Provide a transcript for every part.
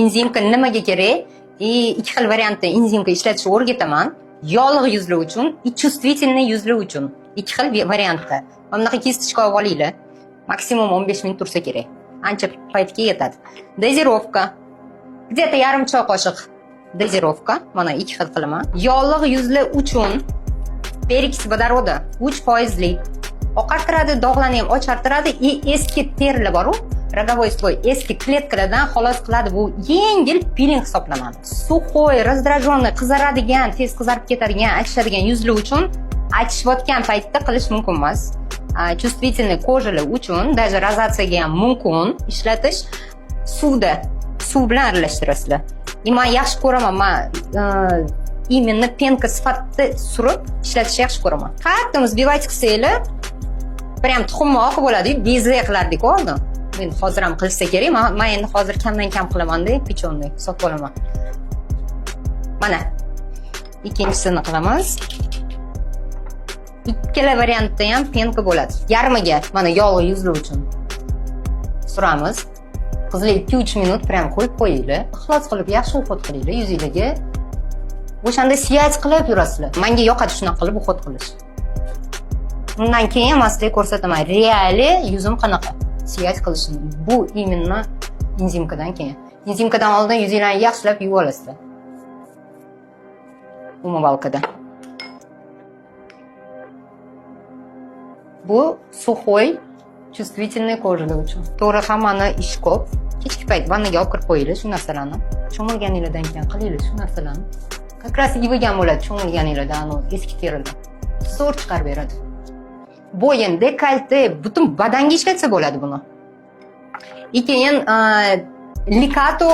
Enzimka nimaga kerak? Ikki xil variantda enzimka ishlatishni o'rgataman. Yog'li yuzlar uchun, чувствительный yuzlar uchun. Ikki xil variantda. Mana bunaqa kistочка olib olinglar. Maksimum 15 minut tursa kerak. Ancha paytga yetadi. Dozirovka. Где-то yarim choy qoshiq dozirovka. Mana ikki xil qilaman. Yog'li yuzlar uchun pereks vodoroda 3%lik. Oqartiradi, dog'larni ham ochartiradi. Eski terilar bor-ku, rogovой слой eski kletkalardan xalos qiladi. Bu yengil piling hisoblanadi. Suxoy, раздраженный, qizaradigan, tez qizarib ketadigan, achishadigan yuzlar uchun achishayotgan paytda qilish mumkin emas. Чувствительный ko'jalar uchun даже rozatsiyaga ham mumkin ishlatish. Suv bilan aralashtirasizlar. Men yaxshi ko'raman, men именно penka sifatida surib ishlatishni yaxshi ko'raman. Qattiq взбивать qilsanglar, prям tuxumni oqib bo'ladi, bezak qilardik oldin. Men hozir ham qilsa kerak. Men endi hozir kamdan kam qilaman-da, pechonniy sotib olaman. Mana ikkinchisini qilamiz. Ikkala variantda ham penka bo'ladi. Yarmiga mana yog'li yuzlar uchun suramiz. Qizlar 2-3 minut prям qo'yib qo'yinglar. Ixlos qilib yaxshi uxlat qilinglar yuzingizga. O'shanda siyat qilib yurasizlar. Menga yoqadi shunaqa qilib uxlat qilish. Undan keyin sizga ko'rsataman, reali yuzim qanaqa siyat qilishini. Bu именно enzimkadan keyin. Enzimkadan oldin yuzingizni yaxshilab yuvib olasizlar. Umyvalkadan. Bu suxoy чувствительный ko'jalar uchun. To'g'ri, hammani ish ko'p. Kechki payt vannaga olib kirib qo'yinglar shu narsalarni. Cho'milganingizdan keyin qilinglar shu narsalarni. Как раз yuvigan bo'ladi cho'milganingizdan, eski terilar. Zo'r chiqarib beradi. Bo'yin, dekolte, butun badanga ishlatsa bo'ladi buni. Keyin Likato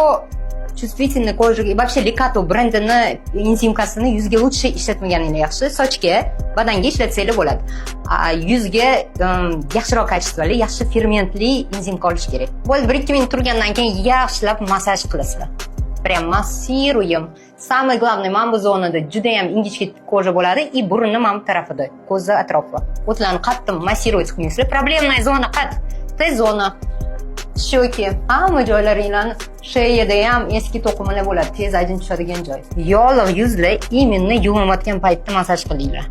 чувствительный ko'jaga, вообще Likato brendini enzimkasini yuzga lучше ishlatmaganinglar yaxshi. Sochga, badanga ishlatsanglar bo'ladi. Yuzga yaxshiroq kачествoli, yaxshi fermentli enzimka olish kerak. Bo'ldi, 1-2 minut turgandan keyin yaxshilab massaj qilasizlar. Прям массируем. Самое главное, mana bu zonada juda ham ingichka ko'ja bo'ladi и burunni mana bu tarafida, ko'za atrofi. O'tlarni qattiq massировать qilmaysizlar. Проблемная zona qat, T-zona, shoki, hamma joylaringlarni, sheyada ham eski to'qimalar bo'ladi, tez ajin tushadigan joy. Yog'li yuzlar именно yuvinayotgan paytda massaj qilinglar.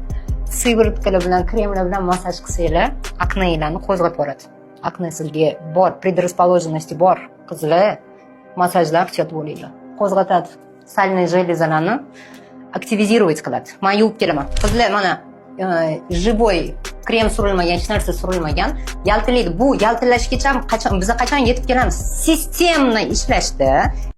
Sivrotkalar bilan, kremlar bilan massaj qilsanglar, aknalarni qo'zg'atib yuboradi. Aknasiga bor, предрасположенности bor qizlar massajlar qilib bo'linglar. Qo'zg'atadi. Sальные железаларni aktivizировать qiladi. Men yuvib kelaman. Qizlar mana живой krem surilmagan, hech narsa surilmagan, yaltilaydi. Bu yaltilashgacha qachon yetib kelamiz? Sistemni ishlashda